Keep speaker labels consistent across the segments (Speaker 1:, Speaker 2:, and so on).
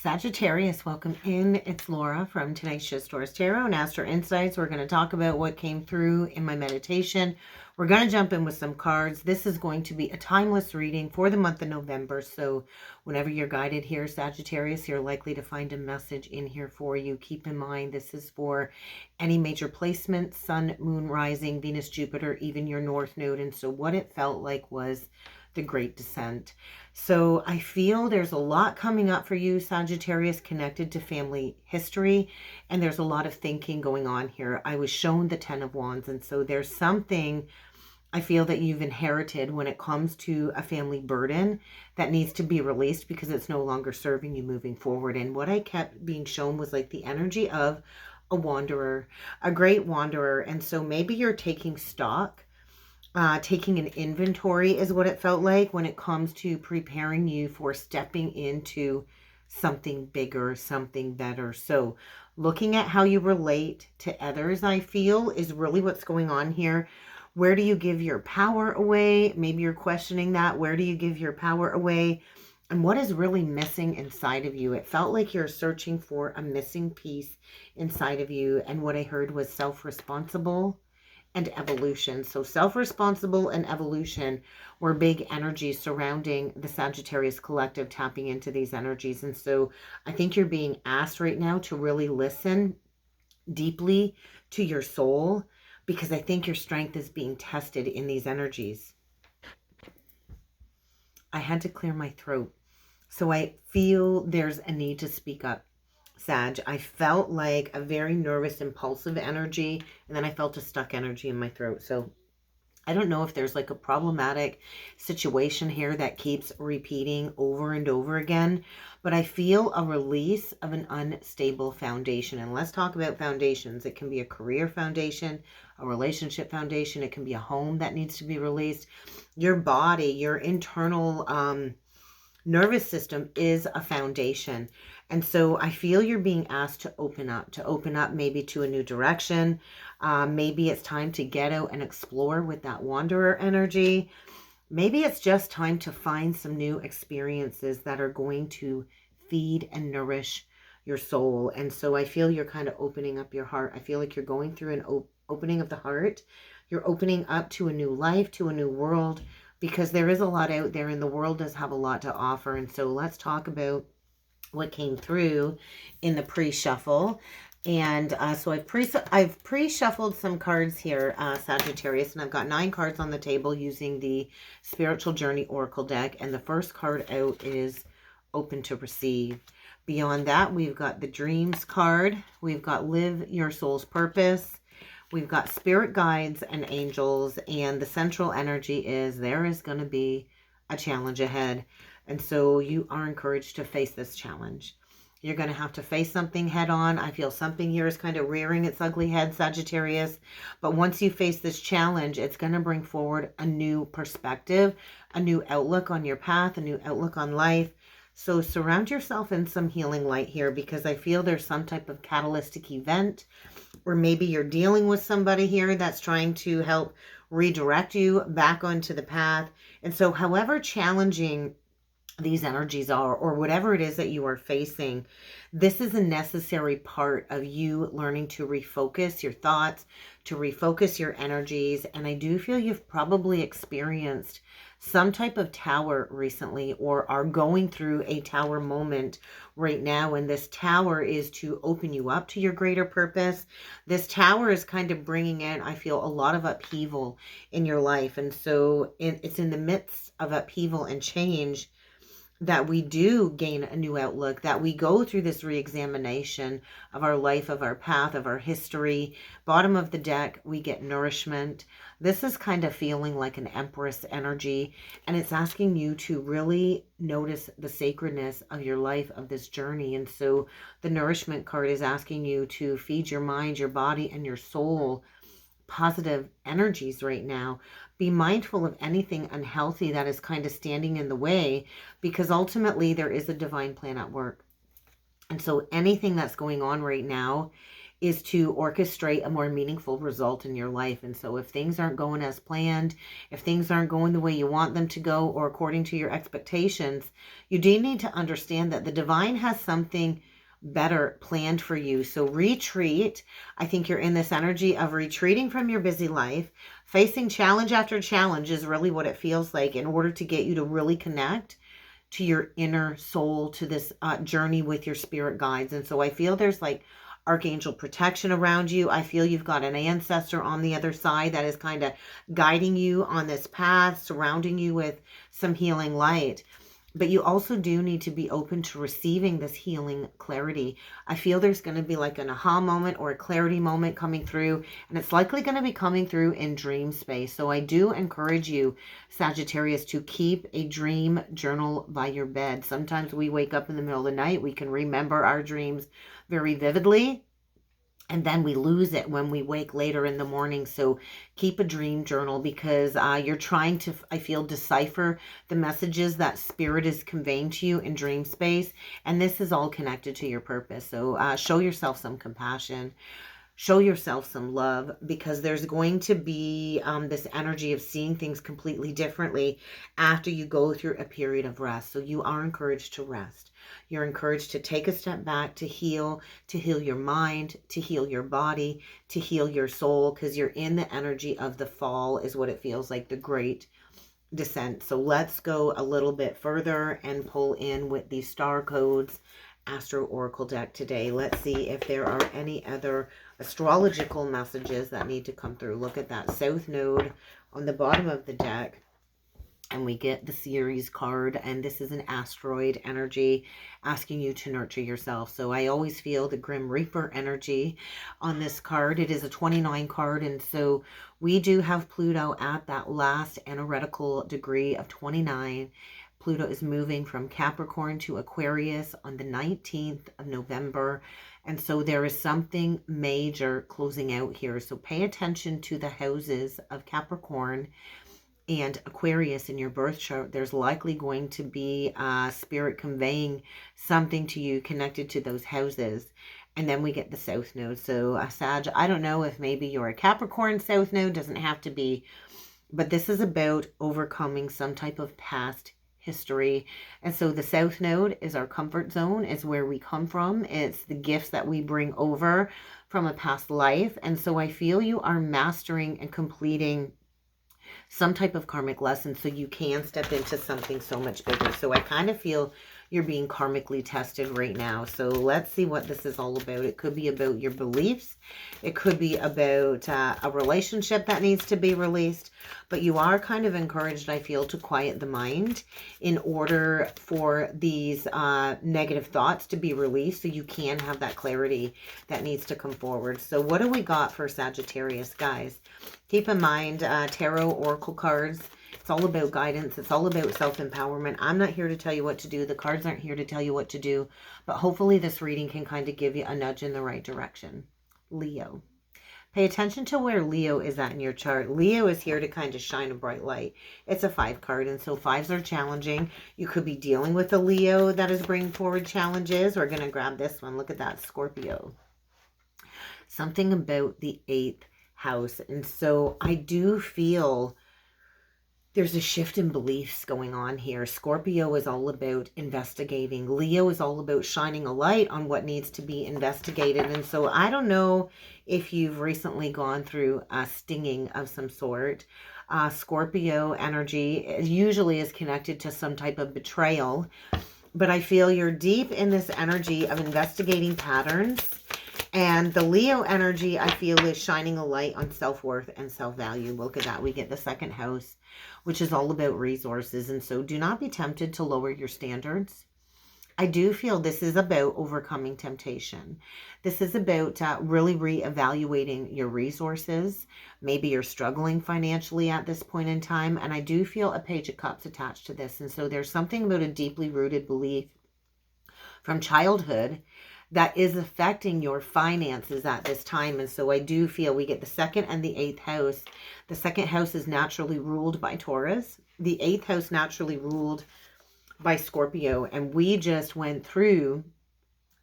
Speaker 1: Sagittarius, welcome in. It's Laura from tonight's Just Taurus Tarot and Astro Insights. We're going to talk about what came through in my meditation. We're going to jump in with some cards. This is going to be a timeless reading for the month of November. So whenever you're guided here, Sagittarius, you're likely to find a message in here for you. Keep in mind, this is for any major placement, sun, moon, rising, Venus, Jupiter, even your north node. And so what it felt like was the Great Descent. So I feel there's a lot coming up for you, Sagittarius, connected to family history. And there's a lot of thinking going on here. I was shown the Ten of Wands. And so there's something I feel that you've inherited when it comes to a family burden that needs to be released because it's no longer serving you moving forward. And what I kept being shown was like the energy of a wanderer, a great wanderer. And so maybe you're taking stock. Taking an inventory is what it felt like when it comes to preparing you for stepping into something bigger, something better. So looking at how you relate to others, I feel, is really what's going on here. Where do you give your power away? Maybe you're questioning that. Where do you give your power away? And what is really missing inside of you? It felt like you're searching for a missing piece inside of you. And what I heard was self-responsible and evolution. So self-responsible and evolution were big energies surrounding the Sagittarius collective, tapping into these energies. And so I think you're being asked right now to really listen deeply to your soul, because I think your strength is being tested in these energies. I had to clear my throat. So I feel there's a need to speak up. Sag, I felt like a very nervous, impulsive energy, and then I felt a stuck energy in my throat. So I don't know if there's like a problematic situation here that keeps repeating over and over again, but I feel a release of an unstable foundation. And let's talk about foundations. It can be a career foundation, a relationship foundation. It can be a home that needs to be released. Your body, your internal nervous system is a foundation. And so I feel you're being asked to open up maybe to a new direction. Maybe it's time to get out and explore with that wanderer energy. Maybe it's just time to find some new experiences that are going to feed and nourish your soul. And so I feel you're kind of opening up your heart. I feel like you're going through an opening of the heart. You're opening up to a new life, to a new world, because there is a lot out there and the world does have a lot to offer. And so let's talk about what came through in the pre-shuffle. And so I've pre-shuffled some cards here, Sagittarius, and I've got 9 cards on the table using the Spiritual Journey Oracle deck. And the first card out is Open to Receive. Beyond that, we've got the Dreams card. We've got Live Your Soul's Purpose. We've got Spirit Guides and Angels. And the central energy is there is going to be a challenge ahead. And so you are encouraged to face this challenge. You're going to have to face something head on. I feel something here is kind of rearing its ugly head, Sagittarius. But once you face this challenge, it's going to bring forward a new perspective, a new outlook on your path, a new outlook on life. So surround yourself in some healing light here, because I feel there's some type of catalytic event, or maybe you're dealing with somebody here that's trying to help redirect you back onto the path. And so however challenging these energies are, or whatever it is that you are facing, this is a necessary part of you learning to refocus your thoughts, to refocus your energies. And I do feel you've probably experienced some type of tower recently, or are going through a tower moment right now. And this tower is to open you up to your greater purpose. This tower is kind of bringing in, I feel, a lot of upheaval in your life. And so it's in the midst of upheaval and change that we do gain a new outlook, that we go through this re-examination of our life, of our path, of our history. Bottom of the deck, we get nourishment. This is kind of feeling like an Empress energy, and it's asking you to really notice the sacredness of your life, of this journey. And so the nourishment card is asking you to feed your mind, your body, and your soul positive energies right now. Be mindful of anything unhealthy that is kind of standing in the way, because ultimately there is a divine plan at work. And so anything that's going on right now is to orchestrate a more meaningful result in your life. And so if things aren't going as planned, if things aren't going the way you want them to go or according to your expectations, you do need to understand that the divine has something better planned for you. So retreat. I think you're in this energy of retreating from your busy life. Facing challenge after challenge is really what it feels like in order to get you to really connect to your inner soul, to this journey with your spirit guides. And so I feel there's like archangel protection around you. I feel you've got an ancestor on the other side that is kind of guiding you on this path, surrounding you with some healing light. But you also do need to be open to receiving this healing clarity. I feel there's going to be like an aha moment or a clarity moment coming through, and it's likely going to be coming through in dream space. So I do encourage you, Sagittarius, to keep a dream journal by your bed. Sometimes we wake up in the middle of the night, we can remember our dreams very vividly, and then we lose it when we wake later in the morning. So keep a dream journal, because you're trying to, I feel, decipher the messages that spirit is conveying to you in dream space. And this is all connected to your purpose. So show yourself some compassion. Show yourself some love, because there's going to be this energy of seeing things completely differently after you go through a period of rest. So you are encouraged to rest. You're encouraged to take a step back, to heal your mind, to heal your body, to heal your soul, because you're in the energy of the fall is what it feels like, the great descent. So let's go a little bit further and pull in with the star codes Astro Oracle deck today. Let's see if there are any other astrological messages that need to come through. Look at that South Node on the bottom of the deck. And we get the series card, and this is an asteroid energy asking you to nurture yourself. So I always feel the Grim Reaper energy on this card. It is a 29 card, and so we do have Pluto at that last analytical degree of 29. Pluto is moving from Capricorn to Aquarius on the 19th of November. And so there is something major closing out here. So pay attention to the houses of Capricorn and Aquarius in your birth chart. There's likely going to be spirit conveying something to you connected to those houses. And then we get the South Node. So Sag, I don't know if maybe you're a Capricorn South Node, doesn't have to be, but this is about overcoming some type of past history. And so the South Node is our comfort zone, is where we come from. It's the gifts that we bring over from a past life. And so I feel you are mastering and completing some type of karmic lesson so you can step into something so much bigger. So I kind of feel you're being karmically tested right now. So let's see what this is all about. It could be about your beliefs. It could be about a relationship that needs to be released. But you are kind of encouraged, I feel, to quiet the mind in order for these negative thoughts to be released so you can have that clarity that needs to come forward. So what do we got for Sagittarius, guys? Keep in mind, tarot oracle cards, it's all about guidance. It's all about self-empowerment. I'm not here to tell you what to do. The cards aren't here to tell you what to do. But hopefully this reading can kind of give you a nudge in the right direction. Leo. Pay attention to where Leo is at in your chart. Leo is here to kind of shine a bright light. It's a 5 card, and so 5s are challenging. You could be dealing with a Leo that is bringing forward challenges. We're going to grab this one. Look at that, Scorpio. Something about the 8th house. And so I do feel there's a shift in beliefs going on here. Scorpio is all about investigating. Leo is all about shining a light on what needs to be investigated. And so I don't know if you've recently gone through a stinging of some sort. Scorpio energy usually is connected to some type of betrayal. But I feel you're deep in this energy of investigating patterns. And the Leo energy, I feel, is shining a light on self-worth and self-value. Look at that. We get the 2nd house, which is all about resources. And so do not be tempted to lower your standards. I do feel this is about overcoming temptation. This is about really reevaluating your resources. Maybe you're struggling financially at this point in time. And I do feel a Page of Cups attached to this. And so there's something about a deeply rooted belief from childhood that is affecting your finances at this time. And so I do feel we get the 2nd and the 8th house. The 2nd house is naturally ruled by Taurus. The 8th house naturally ruled by Scorpio. And we just went through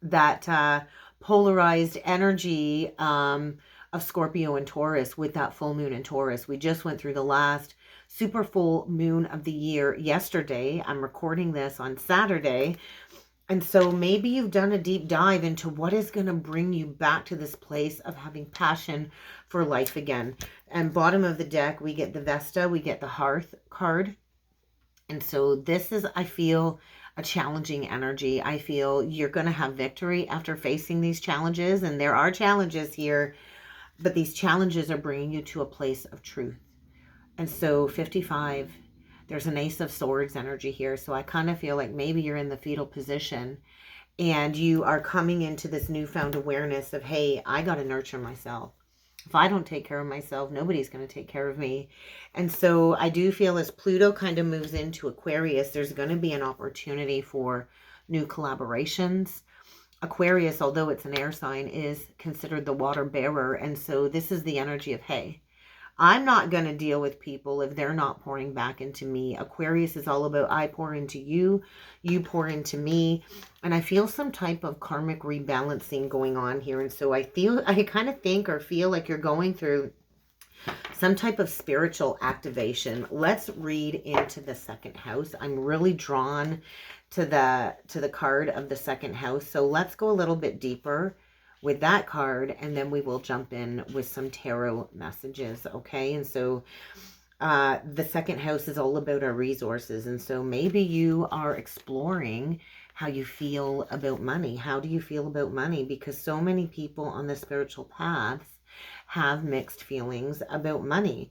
Speaker 1: that polarized energy of Scorpio and Taurus with that full moon in Taurus. We just went through the last super full moon of the year yesterday. I'm recording this on Saturday. And so maybe you've done a deep dive into what is going to bring you back to this place of having passion for life again. And bottom of the deck, we get the Vesta, we get the Hearth card. And so this is, I feel, a challenging energy. I feel you're going to have victory after facing these challenges. And there are challenges here, but these challenges are bringing you to a place of truth. And so 55, there's an Ace of Swords energy here. So I kind of feel like maybe you're in the fetal position and you are coming into this newfound awareness of, hey, I got to nurture myself. If I don't take care of myself, nobody's going to take care of me. And so I do feel as Pluto kind of moves into Aquarius, there's going to be an opportunity for new collaborations. Aquarius, although it's an air sign, is considered the water bearer. And so this is the energy of, hey, I'm not going to deal with people if they're not pouring back into me. Aquarius is all about I pour into you, you pour into me. And I feel some type of karmic rebalancing going on here. And so I kind of think or feel like you're going through some type of spiritual activation. Let's read into the second house. I'm really drawn to the card of the second house. So let's go a little bit deeper with that card, and then we will jump in with some tarot messages, okay? And so the second house is all about our resources, and so maybe you are exploring how you feel about money. How do you feel about money? Because so many people on the spiritual paths have mixed feelings about money.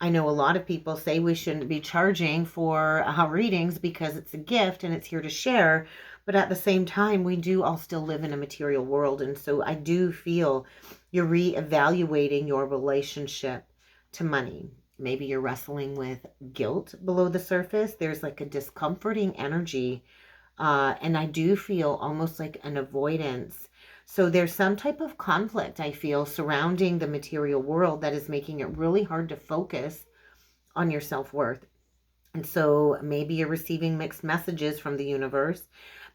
Speaker 1: I know a lot of people say we shouldn't be charging for readings because it's a gift and it's here to share. But at the same time, we do all still live in a material world. And so I do feel you're reevaluating your relationship to money. Maybe you're wrestling with guilt below the surface. There's like a discomforting energy. And I do feel almost like an avoidance. So there's some type of conflict, I feel, surrounding the material world that is making it really hard to focus on your self-worth. And so maybe you're receiving mixed messages from the universe.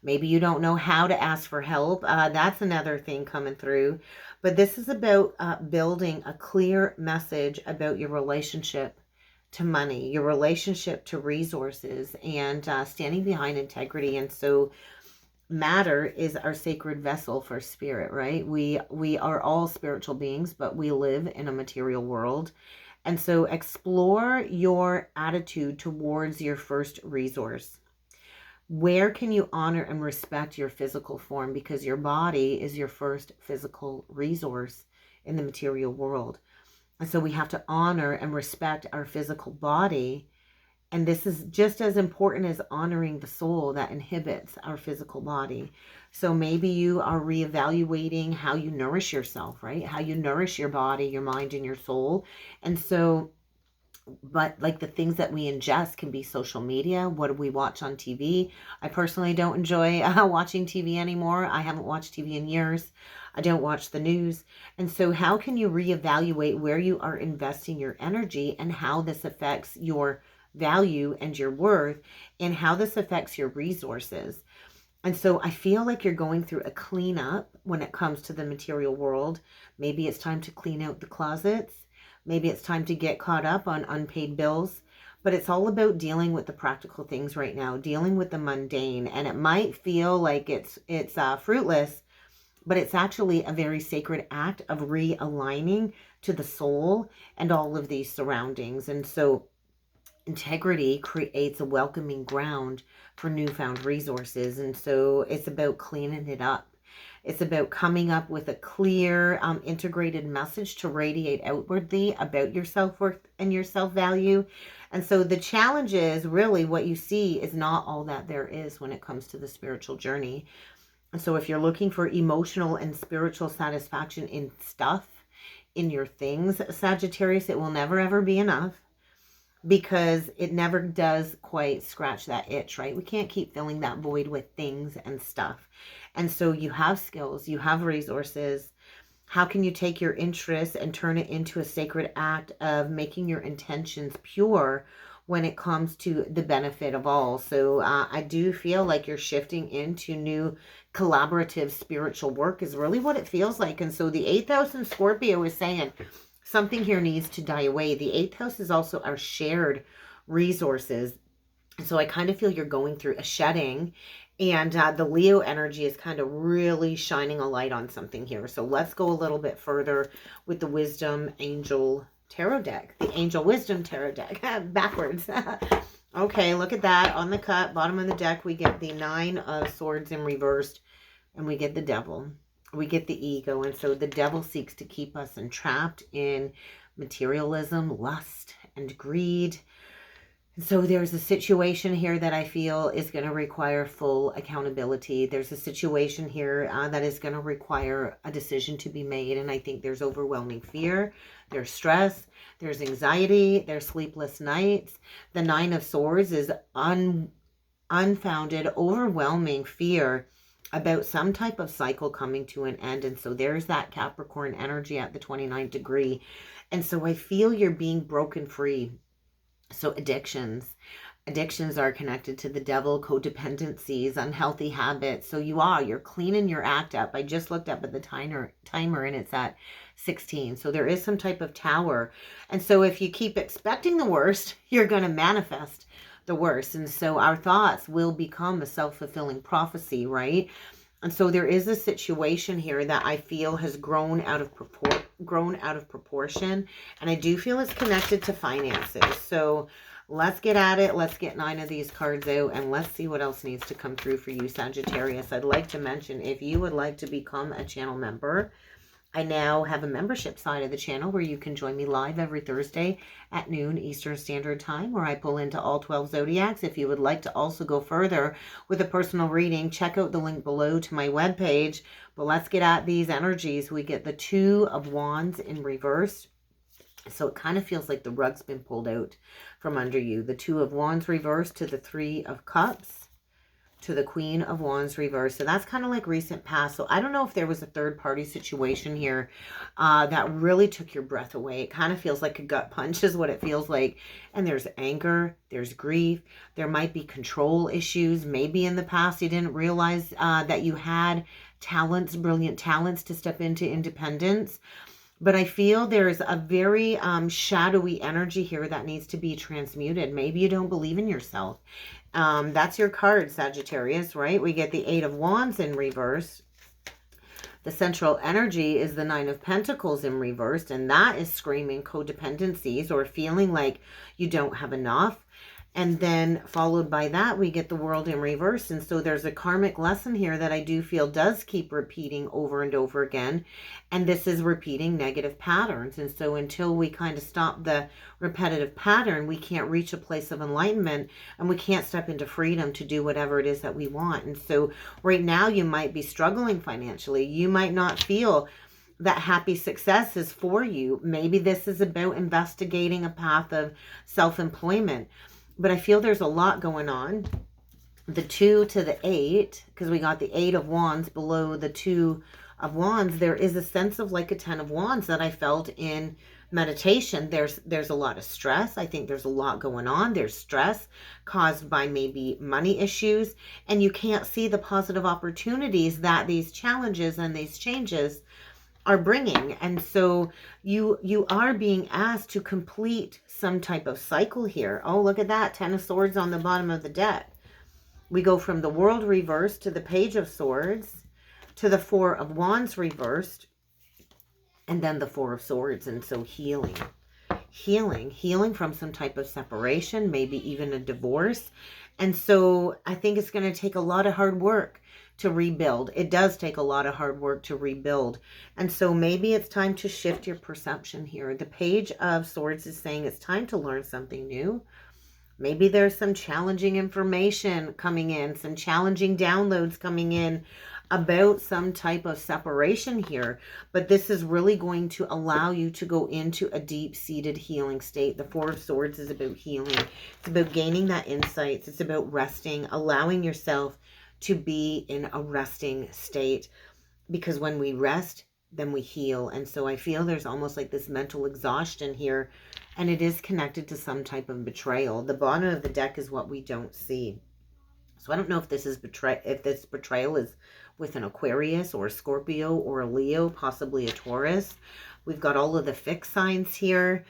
Speaker 1: Maybe you don't know how to ask for help. That's another thing coming through. But this is about building a clear message about your relationship to money, your relationship to resources, and standing behind integrity. And so matter is our sacred vessel for spirit, right? We are all spiritual beings, but we live in a material world. And so explore your attitude towards your first resource. Where can you honor and respect your physical form? Because your body is your first physical resource in the material world. And so we have to honor and respect our physical body. And this is just as important as honoring the soul that inhabits our physical body. So maybe you are reevaluating how you nourish yourself, right? How you nourish your body, your mind, and your soul. And so, but like the things that we ingest can be social media. What do we watch on TV? I personally don't enjoy watching TV anymore. I haven't watched TV in years. I don't watch the news. And so how can you reevaluate where you are investing your energy and how this affects your value and your worth and how this affects your resources? And so I feel like you're going through a cleanup when it comes to the material world. Maybe it's time to clean out the closets. Maybe it's time to get caught up on unpaid bills. But it's all about dealing with the practical things right now, dealing with the mundane. And it might feel like it's fruitless, but it's actually a very sacred act of realigning to the soul and all of these surroundings. And so integrity creates a welcoming ground for newfound resources. And so it's about cleaning it up. It's about coming up with a clear, integrated message to radiate outwardly about your self-worth and your self-value. And so the challenge is really what you see is not all that there is when it comes to the spiritual journey. And so if you're looking for emotional and spiritual satisfaction in stuff, in your things, Sagittarius, it will never ever be enough. Because it never does quite scratch that itch, right? We can't keep filling that void with things and stuff. And so you have skills, you have resources. How can you take your interests and turn it into a sacred act of making your intentions pure when it comes to the benefit of all. So I do feel like you're shifting into new collaborative spiritual work is really what it feels like. And so the 8th house in Scorpio is saying something here needs to die away. The 8th house is also our shared resources. So I kind of feel you're going through a shedding, and the Leo energy is kind of really shining a light on something here. So let's go a little bit further with the Wisdom Angel Tarot deck, the Angel Wisdom Tarot deck, backwards. Okay, look at that. On the cut, bottom of the deck, we get the 9 of Swords in reversed, and we get the Devil. We get the ego, and so the devil seeks to keep us entrapped in materialism, lust, and greed. So there's a situation here that I feel is going to require full accountability. There's a situation here that is going to require a decision to be made. And I think there's overwhelming fear, there's stress, there's anxiety, there's sleepless nights. The 9 of Swords is unfounded, overwhelming fear about some type of cycle coming to an end. And so there's that Capricorn energy at the 29th degree. And so I feel you're being broken free. So addictions are connected to the devil, codependencies, unhealthy habits. So you're cleaning your act up. I just looked up at the timer and it's at 16. So there is some type of tower. And so if you keep expecting the worst, you're going to manifest the worst. And so our thoughts will become a self-fulfilling prophecy, right? And so there is a situation here that I feel has grown out of proportion. And I do feel it's connected to finances. So let's get at it. Let's get 9 of these cards out and let's see what else needs to come through for you, Sagittarius. I'd like to mention, if you would like to become a channel member, I now have a membership side of the channel where you can join me live every Thursday at noon Eastern Standard Time, where I pull into all 12 zodiacs. If you would like to also go further with a personal reading, check out the link below to my webpage. But let's get at these energies. We get the 2 of Wands in reverse. So it kind of feels like the rug's been pulled out from under you. The 2 of Wands reversed to the 3 of Cups, to the Queen of Wands reverse. So that's kind of like recent past. So I don't know if there was a third party situation here that really took your breath away. It kind of feels like a gut punch is what it feels like. And there's anger, there's grief, there might be control issues. Maybe in the past you didn't realize that you had talents, brilliant talents to step into independence. But I feel there's a very shadowy energy here that needs to be transmuted. Maybe you don't believe in yourself. That's your card, Sagittarius, right? We get the 8 of Wands in reverse. The central energy is the 9 of Pentacles in reverse, and that is screaming codependencies or feeling like you don't have enough. And then followed by that, we get the World in reverse. And so there's a karmic lesson here that I do feel does keep repeating over and over again. And this is repeating negative patterns. And so until we kind of stop the repetitive pattern, we can't reach a place of enlightenment and we can't step into freedom to do whatever it is that we want. And so right now you might be struggling financially. You might not feel that happy success is for you. Maybe this is about investigating a path of self-employment. But I feel there's a lot going on. The 2 to the 8, because we got the 8 of Wands below the 2 of Wands, there is a sense of like a 10 of Wands that I felt in meditation. There's a lot of stress. I think there's a lot going on. There's stress caused by maybe money issues, and you can't see the positive opportunities that these challenges and these changes are bringing. And so you are being asked to complete some type of cycle here. Oh, look at that, 10 of Swords on the bottom of the deck. We go from the World reversed to the Page of Swords to the 4 of Wands reversed, and then the 4 of Swords. And so healing from some type of separation, maybe even a divorce. And so I think it's going to take a lot of hard work to rebuild. It does take a lot of hard work to rebuild. And so maybe it's time to shift your perception here. The Page of Swords is saying it's time to learn something new. Maybe there's some challenging information coming in, some challenging downloads coming in about some type of separation here. But this is really going to allow you to go into a deep-seated healing state. The 4 of Swords is about healing. It's about gaining that insights. It's about resting, allowing yourself to be in a resting state, because when we rest, then we heal. And so I feel there's almost like this mental exhaustion here. And it is connected to some type of betrayal. The bottom of the deck is what we don't see. So I don't know if this is if this betrayal is with an Aquarius or a Scorpio or a Leo, possibly a Taurus. We've got all of the fixed signs here.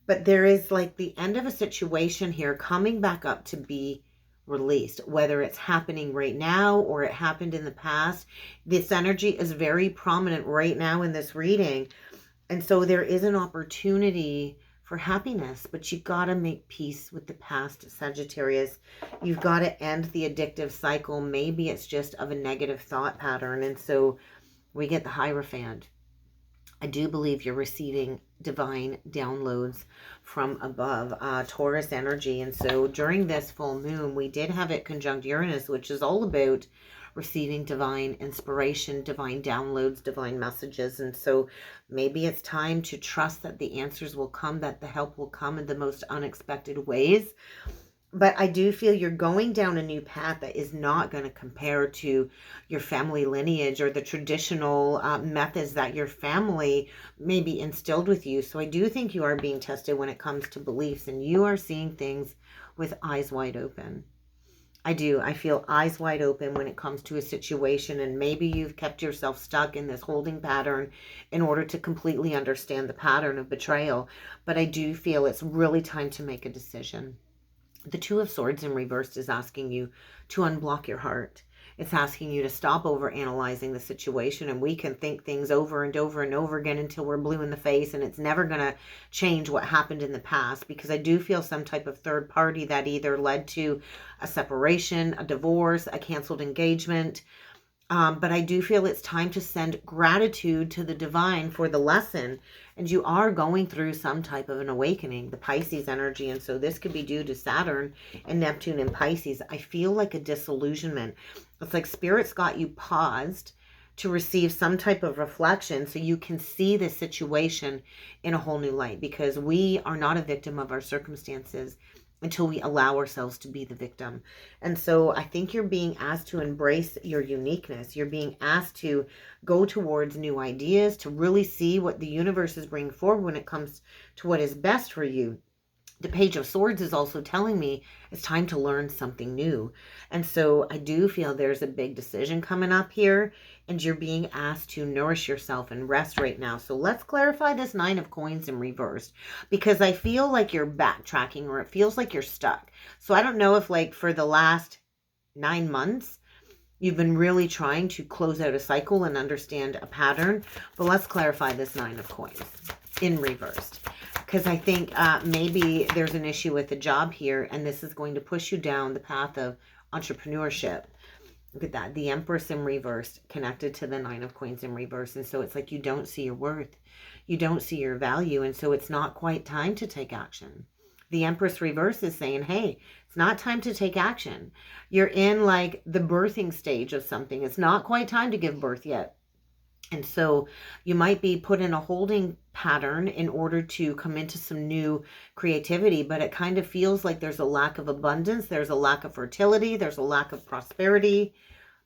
Speaker 1: But there is like the end of a situation here coming back up to be released, whether it's happening right now or it happened in the past. This energy is very prominent right now in this reading. And so there is an opportunity for happiness, but you got to make peace with the past, Sagittarius. You've got to end the addictive cycle. Maybe it's just of a negative thought pattern. And so we get the Hierophant. I do believe you're receiving divine downloads from above, Taurus energy. And so during this full moon, we did have it conjunct Uranus, which is all about receiving divine inspiration, divine downloads, divine messages. And so maybe it's time to trust that the answers will come, that the help will come in the most unexpected ways. But I do feel you're going down a new path that is not going to compare to your family lineage or the traditional methods that your family maybe instilled with you. So I do think you are being tested when it comes to beliefs, and you are seeing things with eyes wide open. I do. I feel eyes wide open when it comes to a situation, and maybe you've kept yourself stuck in this holding pattern in order to completely understand the pattern of betrayal. But I do feel it's really time to make a decision. The Two of Swords in reverse is asking you to unblock your heart. It's asking you to stop over analyzing the situation, and we can think things over and over and over again until we're blue in the face, and it's never going to change what happened in the past, because I do feel some type of third party that either led to a separation, a divorce, a canceled engagement. But I do feel it's time to send gratitude to the divine for the lesson. And you are going through some type of an awakening, the Pisces energy. And so this could be due to Saturn and Neptune in Pisces. I feel like a disillusionment. It's like Spirit's got you paused to receive some type of reflection so you can see the situation in a whole new light, because we are not a victim of our circumstances until we allow ourselves to be the victim. And so I think you're being asked to embrace your uniqueness. You're being asked to go towards new ideas, to really see what the universe is bringing forward when it comes to what is best for you. The Page of Swords is also telling me it's time to learn something new. And so I do feel there's a big decision coming up here, and you're being asked to nourish yourself and rest right now. So let's clarify this Nine of Coins in reverse, because I feel like you're backtracking, or it feels like you're stuck. So I don't know if, like, for the last 9 months, you've been really trying to close out a cycle and understand a pattern, but let's clarify this Nine of Coins in reverse. Because I think maybe there's an issue with the job here, and this is going to push you down the path of entrepreneurship. Look at that. The Empress in reverse connected to the Nine of Coins in reverse. And so it's like you don't see your worth. You don't see your value. And so it's not quite time to take action. The Empress reverse is saying, hey, it's not time to take action. You're in like the birthing stage of something. It's not quite time to give birth yet. And so you might be put in a holding pattern in order to come into some new creativity, but it kind of feels like there's a lack of abundance, there's a lack of fertility, there's a lack of prosperity.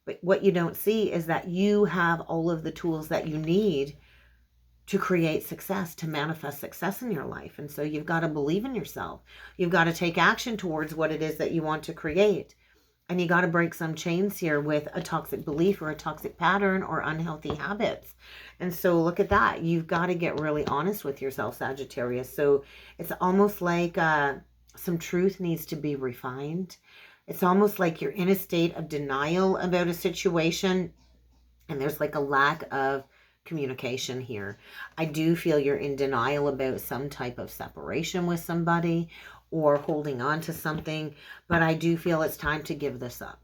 Speaker 1: But what you don't see is that you have all of the tools that you need to create success, to manifest success in your life. And so you've got to believe in yourself. You've got to take action towards what it is that you want to create. And you got to break some chains here with a toxic belief or a toxic pattern or unhealthy habits. And so look at that. You've got to get really honest with yourself, Sagittarius. So it's almost like some truth needs to be refined. It's almost like you're in a state of denial about a situation, and there's like a lack of communication here. I do feel you're in denial about some type of separation with somebody or holding on to something, but I do feel it's time to give this up.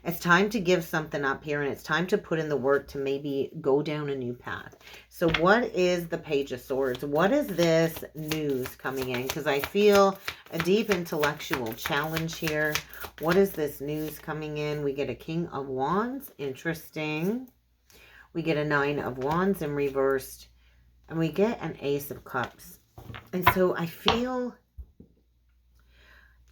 Speaker 1: It's time to give something up here, and it's time to put in the work to maybe go down a new path. So what is the Page of Swords? What is this news coming in? Because I feel a deep intellectual challenge here. What is this news coming in? We get a King of Wands. Interesting. We get a Nine of Wands in reversed, and we get an Ace of Cups. And so I feel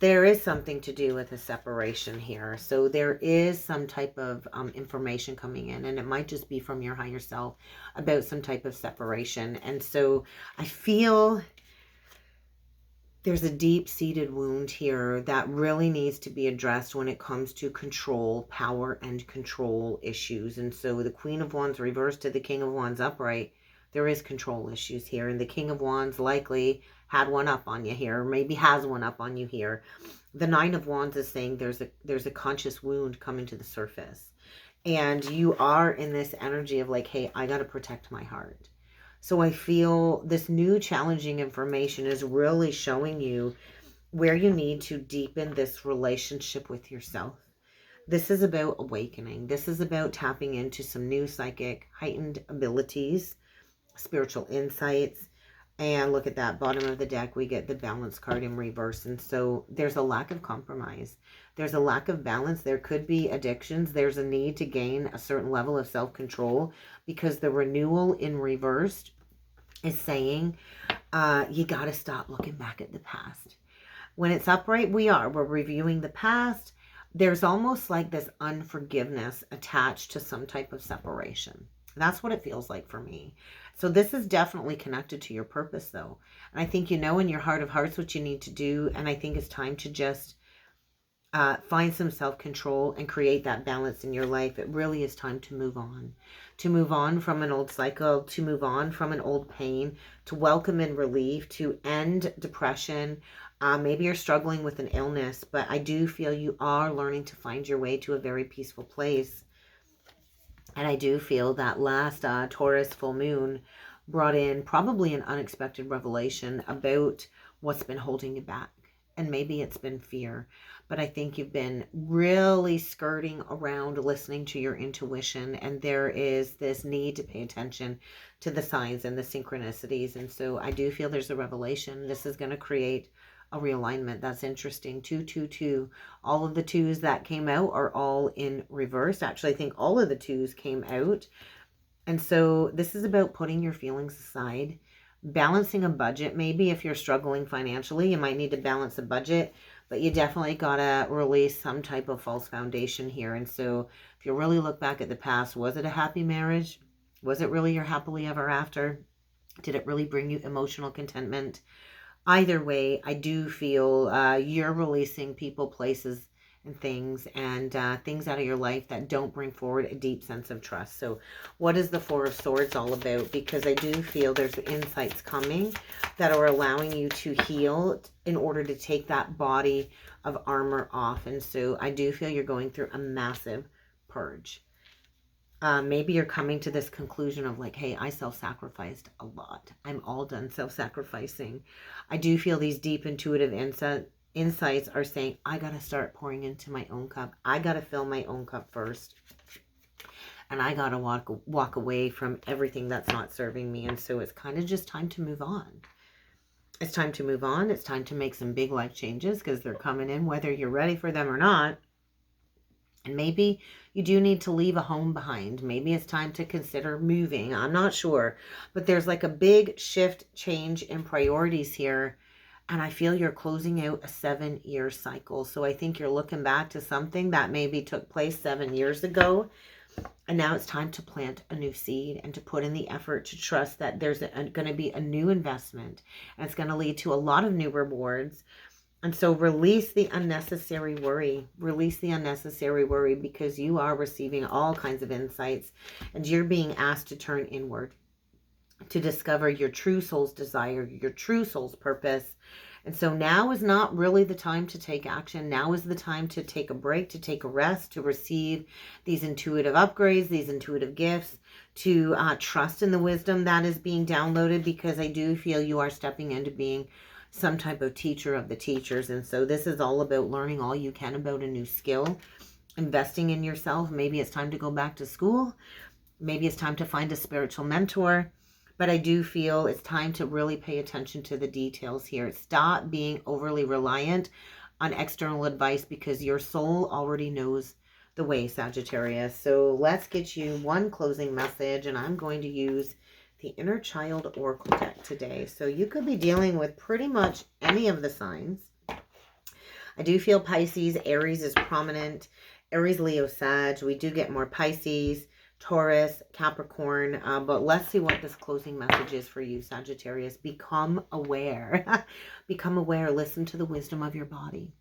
Speaker 1: there is something to do with a separation here. So there is some type of information coming in, and it might just be from your higher self about some type of separation. And so I feel There's a deep-seated wound here that really needs to be addressed when it comes to control, power, and control issues. And so the Queen of Wands reversed to the King of Wands upright, there is control issues here. And the King of Wands likely had one up on you here, or maybe has one up on you here. The Nine of Wands is saying there's a conscious wound coming to the surface. And you are in this energy of like, hey, I got to protect my heart. So I feel this new challenging information is really showing you where you need to deepen this relationship with yourself. This is about awakening. This is about tapping into some new psychic, heightened abilities, spiritual insights. And look at that, bottom of the deck, we get the balance card in reverse. And so there's a lack of compromise. There's a lack of balance. There could be addictions. There's a need to gain a certain level of self-control because the renewal in reversed is saying you got to stop looking back at the past. When it's upright, we're reviewing the past. There's almost like this unforgiveness attached to some type of separation. That's what it feels like for me. So this is definitely connected to your purpose, though. And I think you know in your heart of hearts what you need to do. And I think it's time to just find some self-control and create that balance in your life. It really is time to move on. To move on from an old cycle, to move on from an old pain, to welcome in relief, to end depression. Maybe you're struggling with an illness, but I do feel you are learning to find your way to a very peaceful place. And I do feel that last Taurus full moon brought in probably an unexpected revelation about what's been holding you back. And maybe it's been fear. But I think you've been really skirting around listening to your intuition. And there is this need to pay attention to the signs and the synchronicities. And so I do feel there's a revelation. This is going to create a realignment. That's interesting. 2, 2, 2. All of the 2s that came out are all in reverse. Actually, I think all of the 2s came out. And so this is about putting your feelings aside, balancing a budget. Maybe if you're struggling financially, you might need to balance a budget, but you definitely got to release some type of false foundation here. And so if you really look back at the past, was it a happy marriage? Was it really your happily ever after? Did it really bring you emotional contentment? Either way, I do feel you're releasing people, places, and things out of your life that don't bring forward a deep sense of trust. So what is the Four of Swords all about? Because I do feel there's insights coming that are allowing you to heal in order to take that body of armor off. And so I do feel you're going through a massive purge. Maybe you're coming to this conclusion of like, hey, I self-sacrificed a lot. I'm all done self-sacrificing. I do feel these deep intuitive insights are saying, I got to start pouring into my own cup. I got to fill my own cup first. And I got to walk away from everything that's not serving me. And so it's kind of just time to move on. It's time to move on. It's time to make some big life changes because they're coming in whether you're ready for them or not. And maybe you do need to leave a home behind. Maybe it's time to consider moving. I'm not sure. But there's like a big shift, change in priorities here. And I feel you're closing out a 7-year cycle. So I think you're looking back to something that maybe took place 7 years ago. And now it's time to plant a new seed and to put in the effort to trust that there's going to be a new investment. And it's going to lead to a lot of new rewards. And so release the unnecessary worry. Release the unnecessary worry because you are receiving all kinds of insights and you're being asked to turn inward to discover your true soul's desire, your true soul's purpose. And so now is not really the time to take action. Now is the time to take a break, to take a rest, to receive these intuitive upgrades, these intuitive gifts, to trust in the wisdom that is being downloaded because I do feel you are stepping into being some type of teacher of the teachers. And so this is all about learning all you can about a new skill, investing in yourself. Maybe it's time to go back to school. Maybe it's time to find a spiritual mentor. But I do feel it's time to really pay attention to the details here. Stop being overly reliant on external advice because your soul already knows the way, Sagittarius. So let's get you one closing message, and I'm going to use the Inner Child Oracle deck today. So you could be dealing with pretty much any of the signs. I do feel Pisces, Aries is prominent. Aries, Leo, Sag. We do get more Pisces, Taurus, Capricorn, but let's see what this closing message is for you, Sagittarius. Become aware. Become aware. Listen to the wisdom of your body.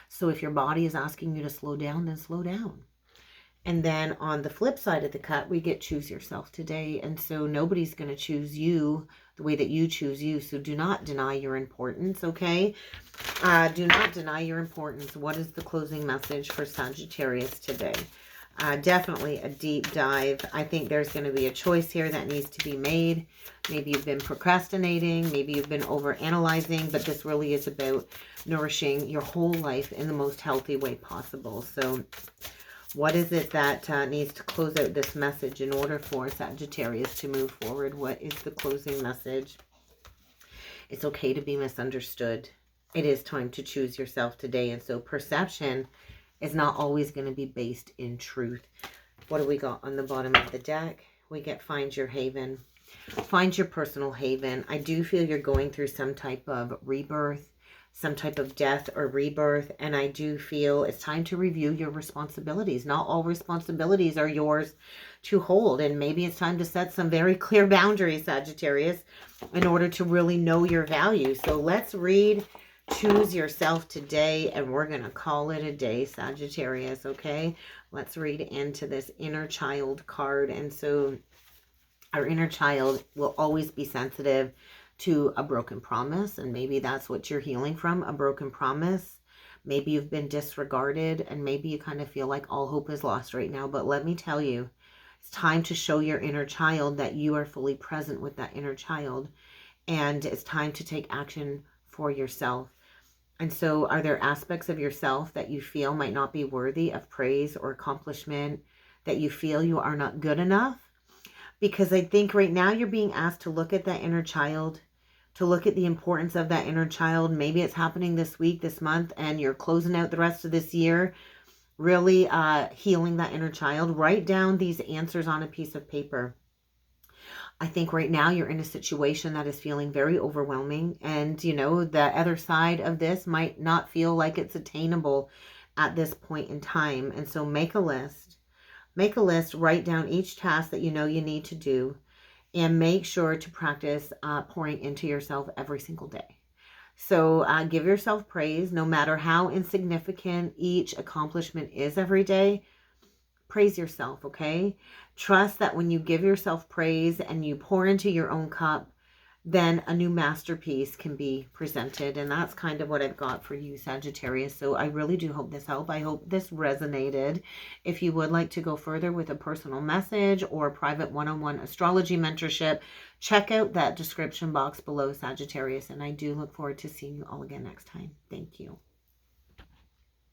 Speaker 1: So if your body is asking you to slow down, then slow down. And then on the flip side of the cut, we get choose yourself today. And so nobody's going to choose you the way that you choose you. So do not deny your importance, okay? Do not deny your importance. What is the closing message for Sagittarius today? Definitely a deep dive. I think there's going to be a choice here that needs to be made. Maybe you've been procrastinating. Maybe you've been overanalyzing. But this really is about nourishing your whole life in the most healthy way possible. So what is it that needs to close out this message in order for Sagittarius to move forward? What is the closing message? It's okay to be misunderstood. It is time to choose yourself today. And so perception is not always going to be based in truth. What do we got on the bottom of the deck? We get find your haven. Find your personal haven. I do feel you're going through some type of rebirth, some type of death or rebirth. And I do feel it's time to review your responsibilities. Not all responsibilities are yours to hold. And maybe it's time to set some very clear boundaries, Sagittarius, in order to really know your value. So let's read Choose Yourself today, and we're going to call it a day, Sagittarius, okay? Let's read into this inner child card. And so our inner child will always be sensitive to a broken promise, and maybe that's what you're healing from, a broken promise. Maybe you've been disregarded, and maybe you kind of feel like all hope is lost right now. But let me tell you, it's time to show your inner child that you are fully present with that inner child, and it's time to take action for yourself. And so are there aspects of yourself that you feel might not be worthy of praise or accomplishment, that you feel you are not good enough? Because I think right now you're being asked to look at that inner child, to look at the importance of that inner child. Maybe it's happening this week, this month, and you're closing out the rest of this year, really healing that inner child. Write down these answers on a piece of paper. I think right now you're in a situation that is feeling very overwhelming. And, you know, the other side of this might not feel like it's attainable at this point in time. And so make a list. Make a list. Write down each task that you know you need to do. And make sure to practice pouring into yourself every single day. So give yourself praise, no matter how insignificant each accomplishment is every day. Praise yourself, okay? Trust that when you give yourself praise and you pour into your own cup, then a new masterpiece can be presented. And that's kind of what I've got for you, Sagittarius. So I really do hope this helped. I hope this resonated. If you would like to go further with a personal message or private one-on-one astrology mentorship, check out that description box below, Sagittarius. And I do look forward to seeing you all again next time. Thank you.